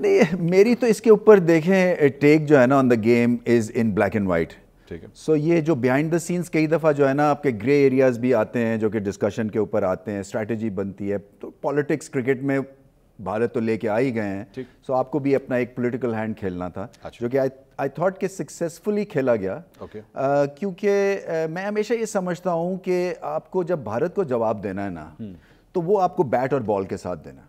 نہیں میری تو اس کے اوپر دیکھیں ٹیک جو ہے نا on the game is in black and white. So یہ جو بیہائنڈ دا سینس کئی دفعہ جو ہے نا آپ کے گرے ایریاز بھی آتے ہیں جو کہ ڈسکشن کے اوپر آتے ہیں, اسٹریٹجی بنتی ہے. تو پالیٹکس کرکٹ میں بھارت تو لے کے آ ہی گئے ہیں, سو آپ کو بھی اپنا ایک پولیٹیکل ہینڈ کھیلنا تھا جو کہ آئی تھاٹ کہ سکسیزفلی کھیلا گیا. کیونکہ میں ہمیشہ یہ سمجھتا ہوں کہ آپ کو جب بھارت کو جواب دینا ہے نا تو وہ آپ کو بیٹ اور بال کے ساتھ دینا.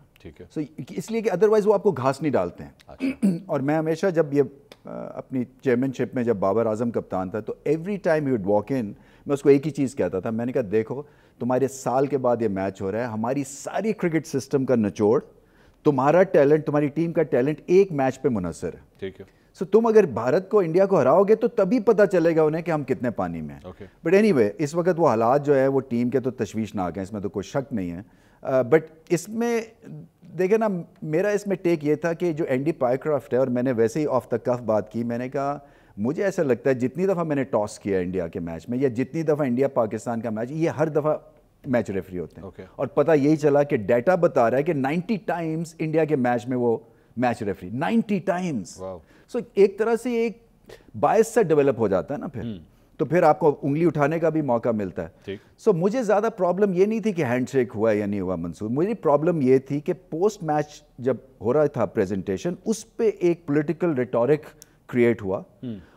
سو اس لیے کہ ادروائز وہ آپ کو گھاس نہیں ڈالتے ہیں. اور میں ہمیشہ جب یہ اپنی چیئرمین شپ میں جب بابر اعظم کپتان تھا تو every time he would walk in, میں اس کو ایک ہی چیز کہتا تھا, میں نے کہا دیکھو تمہارے سال کے بعد یہ میچ ہو رہا ہے, ہماری ساری کرکٹ سسٹم کا نچوڑ تمہارا ٹیلنٹ, تمہاری ٹیم کا ٹیلنٹ ایک میچ پہ منحصر ہے. ٹھیک ہے. سو تم اگر بھارت کو, انڈیا کو ہراؤ گے تو تبھی پتہ چلے گا انہیں کہ ہم کتنے پانی میں ہیں. بٹ اینی وے اس وقت وہ حالات جو ہے وہ ٹیم کے تو تشویشناک ہیں, اس میں تو کوئی شک نہیں ہے. بٹ اس میں دیکھیں نا میرا اس میں ٹیک یہ تھا کہ جو اینڈی پائیکرافٹ ہے, اور میں نے ویسے ہی آف دا کف بات کی, میں نے کہا مجھے ایسا لگتا ہے جتنی دفعہ میں نے ٹاس کیا انڈیا کے میچ میں یا جتنی دفعہ انڈیا پاکستان کا میچ, یہ ہر دفعہ میچ ریفری ہوتے ہیں. اور پتہ یہی چلا کہ ڈیٹا بتا رہا ہے کہ 90 ٹائمز انڈیا کے میچ میں وہ میچ ریفری 90 ٹائمز. سو ایک طرح سے ایک باعث سے ڈیولپ ہو جاتا ہے نا پھر, تو پھر آپ کو انگلی اٹھانے کا بھی موقع ملتا ہے. سو مجھے زیادہ پرابلم یہ نہیں تھی کہ ہینڈ شیک ہوا یا نہیں ہوا منصور, مجھے پرابلم یہ تھی کہ پوسٹ میچ جب ہو رہا تھا پریزنٹیشن اس پہ ایک پولیٹیکل ریٹورک کریٹ ہوا,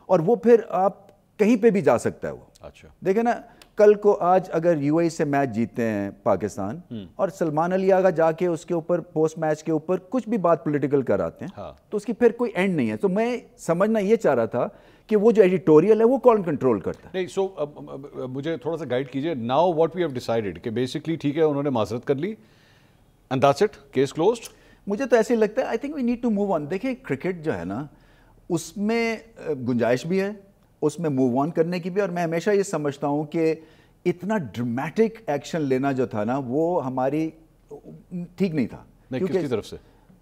اور وہ پھر آپ کہیں پہ بھی جا سکتا ہے وہ. دیکھیں نا کل کو آج اگر یو اے سے میچ جیتے ہیں پاکستان اور سلمان علی آغا جا کے اس کے اوپر پوسٹ میچ کے اوپر کچھ بھی بات پولیٹیکل کراتے ہیں تو اس کی پھر کوئی اینڈ نہیں ہے. تو میں سمجھنا یہ چاہ رہا تھا کہ وہ جو ایڈیٹوریل ہے وہ کون کنٹرول کرتا ہے. نہیں سو مجھے تھوڑا سا گائیڈ کیجئے. Now what we have decided کہ بیسکلی ٹھیک ہے انہوں نے معذرت کر لی and that's it, case closed. مجھے تو ایسے لگتا ہے I think we need to move on. دیکھیں کرکٹ جو ہے نا اس میں گنجائش بھی ہے, اس میں موو آن کرنے کی بھی, اور میں ہمیشہ یہ سمجھتا ہوں کہ اتنا ڈرمیٹک ایکشن لینا جو تھا نا وہ ہماری ٹھیک نہیں تھا. کس کی طرف سے؟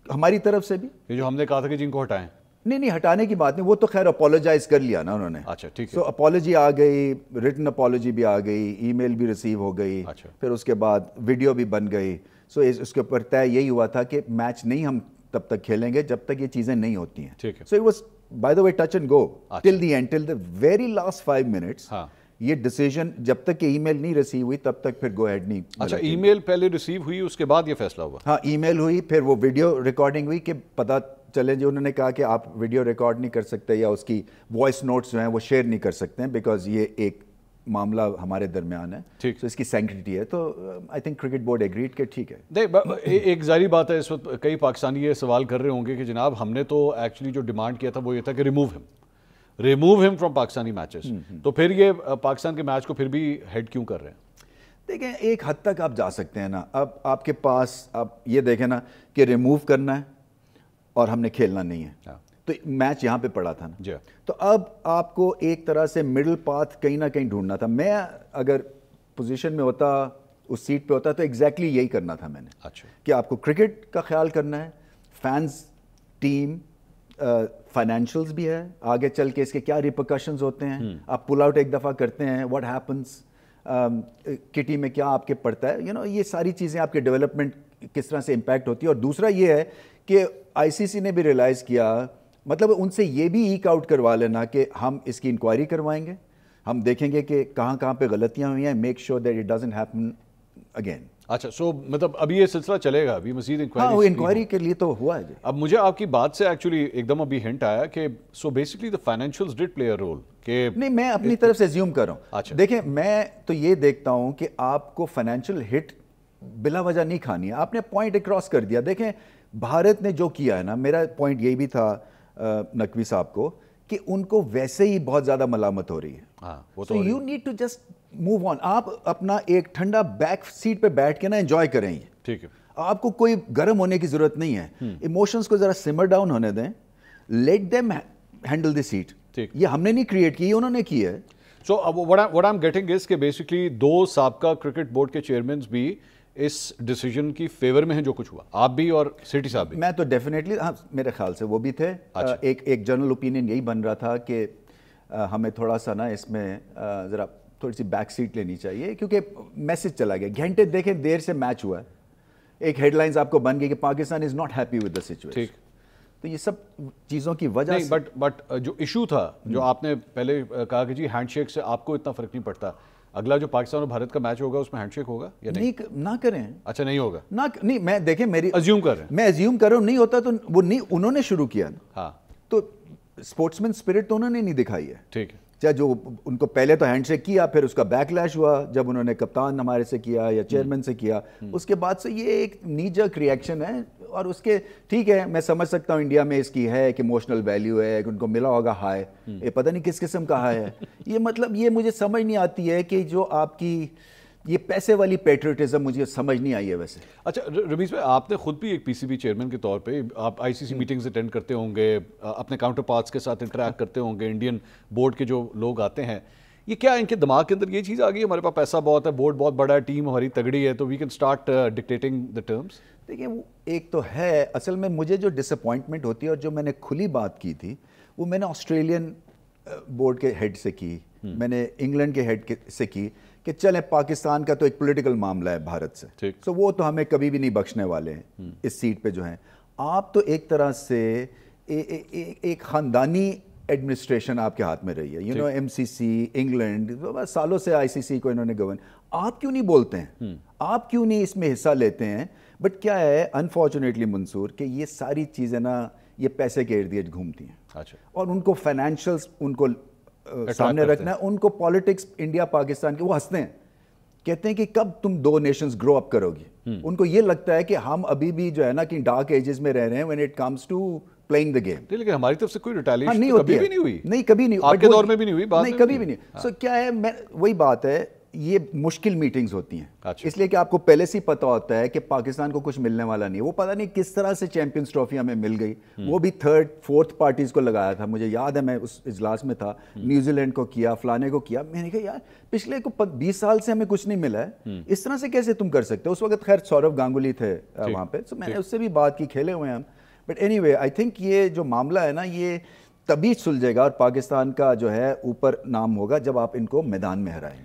ہماری طرف سے بھی. یہ جو ہم نے کہا تھا کہ جن کو ہٹائیں. نہیں ہٹانے کی بات نہیں, وہ تو خیر اپولوجائز کر لیا نا انہوں نے. اچھا ٹھیک ہے. سو اپولوجی آ گئی, ریٹن اپولوجی بھی آ گئی, ای میل بھی ریسیو ہو گئی, پھر اس کے بعد ویڈیو بھی بن گئی. سو اس کے اوپر طے یہی ہوا تھا کہ میچ نہیں ہم تب تک کھیلیں گے جب تک یہ چیزیں نہیں ہوتی ہیں. So it was by the way touch and go till the end, till the very last 5 minutes. یہ ڈیسیجن جب تک کہ ای میل نہیں ریسیو ہوئی تب تک پھر گو ہیڈ نہیں. اچھا ای میل پہلے ریسیو ہوئی اس کے بعد یہ فیصلہ ہوا؟ ہاں ای میل ہوئی, پھر وہ ویڈیو ریکارڈنگ ہوئی کہ پتہ چلے جو انہوں نے کہا کہ آپ ویڈیو ریکارڈ نہیں کر سکتے یا اس کی وائس نوٹس جو ہیں وہ شیئر نہیں کر سکتے ہیں بیکاز یہ ایک معاملہ ہمارے درمیان ہے. ٹھیک, تو اس کی سینکٹیٹی ہے. تو I think cricket board agreed کہ ٹھیک ہے. ایک ظاہری بات ہے اس وقت کئی پاکستانی یہ سوال کر رہے ہوں گے کہ جناب ہم نے تو ایکچولی جو ڈیمانڈ کیا تھا وہ یہ تھا کہ ریموو ہم فرام پاکستانی میچز, تو پھر یہ پاکستان کے میچ کو پھر بھی ہیڈ کیوں کر رہے ہیں؟ دیکھیں ایک حد تک آپ جا سکتے ہیں نا. اب آپ کے پاس آپ یہ دیکھیں نا کہ ریموو کرنا ہے اور ہم نے کھیلنا نہیں ہے, تو میچ یہاں پہ پڑا تھا نا. تو اب آپ کو ایک طرح سے مڈل پاتھ کہیں نہ کہیں ڈھونڈنا تھا. میں اگر پوزیشن میں ہوتا, اس سیٹ پہ ہوتا, تو ایگزیکٹلی یہی کرنا تھا میں نے کہ آپ کو کرکٹ کا خیال کرنا ہے, فینز, ٹیم, فائنینشلز بھی ہے, آگے چل کے اس کے کیا ریپرکشنز ہوتے ہیں. آپ پل آؤٹ ایک دفعہ کرتے ہیں, واٹ ہیپنس, کٹی میں کیا آپ کے پڑتا ہے, یہ ساری چیزیں آپ کے ڈیولپمنٹ کس طرح سے امپیکٹ ہوتی ہے. اور دوسرا یہ ہے کہ آئی سی سی نے بھی ریئلائز کیا, مطلب ان سے یہ بھی ایک آؤٹ کروا لینا کہ ہم اس کی انکوائری کروائیں گے, ہم دیکھیں گے کہ کہاں کہاں پہ غلطیاں ہوئی ہیں, make sure that it doesn't happen again. اچھا سو مطلب ابھی یہ سلسلہ چلے گا, ابھی مزید انکوائری کے لیے تو ہوا ہے. اب مجھے آپ کی بات سے ایکچولی ایک دم ابھی ہنٹ آیا کہ so basically the فائنینشیلز ڈڈ play a role. کہ نہیں میں اپنی طرف سے زیوم کر رہا ہوں. دیکھیں میں تو یہ دیکھتا ہوں کہ آپ کو فائنینشیل ہٹ بلا وجہ نہیں کھانی ہے. آپ نے پوائنٹ اکراس کر دیا. دیکھیں بھارت نے جو کیا ہے نا, میرا پوائنٹ یہی بھی تھا نقوی صاحب کو کہ ان کو ویسے ہی بہت زیادہ ملامت ہو رہی ہے. So you need to just move on. آپ اپنا ایک ٹھنڈا بیک سیٹ پہ بیٹھ کے نا انجوائے کریں. یہ ٹھیک ہے, آپ کو کوئی گرم ہونے کی ضرورت نہیں ہے. ایموشنز کو ذرا سمر ڈاؤن ہونے دیں, let them handle the set. یہ ہم نے نہیں کریٹ کی, انہوں نے کی ہے. سو what I'm getting is کہ بیسکلی 2 سابقہ کرکٹ بورڈ کے چیئرمینز بھی اس ڈیسیجن کی فیور میں ہیں جو کچھ ہوا, آپ بھی اور سیٹی صاحب بھی. میں تو ڈیفینیٹلی, ہاں میرے خیال سے وہ بھی تھے. ایک جنرل اوپینین یہی بن رہا تھا کہ ہمیں تھوڑا سا نا اس میں ذرا تھوڑی سی بیک سیٹ لینی چاہیے, کیونکہ میسج چلا گیا. گھنٹے دیکھیں دیر سے میچ ہوا ہے, ایک ہیڈ لائنز آپ کو بن گئی کہ Pakistan is not happy with the situation. تو یہ سب چیزوں کی وجہ نہیں بٹ جو ایشو تھا جو آپ نے پہلے کہا کہ جی ہینڈ شیک سے آپ کو اتنا فرق نہیں پڑتا, اگلا جو پاکستان اور بھارت کا میچ ہوگا اس میں ہینڈ شیک ہوگا یا نہیں؟ نہ کریں. اچھا نہیں ہوگا, نہیں میں دیکھیں میری ازیوم کر رہے ہیں, میں ازیوم کر رہا ہوں نہیں ہوتا تو وہ نہیں, انہوں نے شروع کیا نا. ہاں تو اسپورٹس مین اسپرٹ تو انہوں نے نہیں دکھائی ہے. ٹھیک ہے, چاہے جو ان کو پہلے تو ہینڈ شیک کیا, پھر اس کا بیک لیش ہوا جب انہوں نے کپتان ہمارے سے کیا یا چیئرمین سے کیا, اس کے بعد سے یہ ایک نی جرک ریئیکشن ہے. اور اس کے ٹھیک ہے میں سمجھ سکتا ہوں انڈیا میں اس کی ہے کہ ایموشنل ویلیو ہے کہ ان کو ملا ہوگا ہائے, یہ پتہ نہیں کس قسم کا ہائے ہے یہ. مطلب یہ مجھے سمجھ نہیں آتی ہے کہ جو آپ کی یہ پیسے والی پیٹریٹزم مجھے سمجھ نہیں آئی ہے ویسے. اچھا رمیز بھائی, آپ نے خود بھی ایک پی سی بی چیئرمین کے طور پہ آپ آئی سی سی میٹنگز اٹینڈ کرتے ہوں گے, اپنے کاؤنٹر پارٹس کے ساتھ انٹریکٹ کرتے ہوں گے, انڈین بورڈ کے جو لوگ آتے ہیں, یہ کیا ان کے دماغ کے اندر یہ چیز آ گئی ہمارے پاس پیسہ بہت ہے, بورڈ بہت بڑا ہے, ٹیم ہماری تگڑی ہے, تو we can start dictating the terms? دیکھیں وہ ایک تو ہے, اصل میں مجھے جو ڈس اپوائنٹمنٹ ہوتی ہے اور جو میں نے کھلی بات کی تھی وہ میں نے آسٹریلین بورڈ کے ہیڈ سے کی, میں نے انگلینڈ کے ہیڈ سے کی کہ چلیں پاکستان کا تو ایک پولیٹیکل معاملہ ہے بھارت سے, تو وہ تو ہمیں کبھی بھی نہیں بخشنے والے ہیں اس سیٹ پہ جو ہیں. آپ تو ایک طرح سے ایک خاندانی ایڈمنسٹریشن آپ کے ہاتھ میں رہی ہے, you know M C C England سالوں سے آئی سی سی کو انہوں نے گورن, آپ کیوں نہیں بولتے ہیں, آپ کیوں نہیں اس میں حصہ لیتے ہیں؟ بٹ کیا ہے انفارچونیٹلی منصور کہ یہ ساری چیزیں نا یہ پیسے کے ارد گرد گھومتی ہیں, اور ان کو فائنینشلس ان کو سامنے رکھنا ہے, ان کو پالیٹکس انڈیا پاکستان کے وہ ہنستے ہیں, کہتے ہیں کہ کب تم دو نیشنز گرو اپ کرو گی. ان کو یہ لگتا ہے کہ ہم ابھی بھی جو ہے نا کہ ڈارک ایجز میں رہ رہے ہیں when it comes to playing the game. لیکن ہماری طرف سے کوئی ریٹیلیشن نہیں کبھی بھی نہیں ہوئی. نہیں کبھی نہیں, آپ کے دور میں بھی نہیں ہوئی, بعد نہیں کبھی بھی نہیں. سو کیا ہے, میں وہی بات ہے, یہ مشکل میٹنگز ہوتی ہیں اس لیے کہ آپ کو پہلے سے ہی پتہ ہوتا ہے کہ پاکستان کو کچھ ملنے والا نہیں ہے. وہ پتہ نہیں کس طرح سے چیمپئنز ٹرافی ہمیں مل گئی, وہ بھی تھرڈ فورتھ پارٹیز کو لگایا تھا. مجھے یاد ہے میں اس اجلاس میں تھا, نیوزی لینڈ کو کیا, فلانے کو کیا. میں نے کہا یار پچھلے 20 سال سے ہمیں کچھ نہیں ملا ہے, اس طرح سے کیسے تم کر سکتے ہو. اس وقت خیر سوربھ گانگولی تھے وہاں پہ, تو میں نے اس سے بھی بات کی, کھیلے ہوئے ہیں ہم. But any way I think یہ جو معاملہ ہے نا یہ تبھی سلجھے گا اور پاکستان کا جو ہے اوپر نام ہوگا جب آپ ان کو میدان میں ہرائیں گے.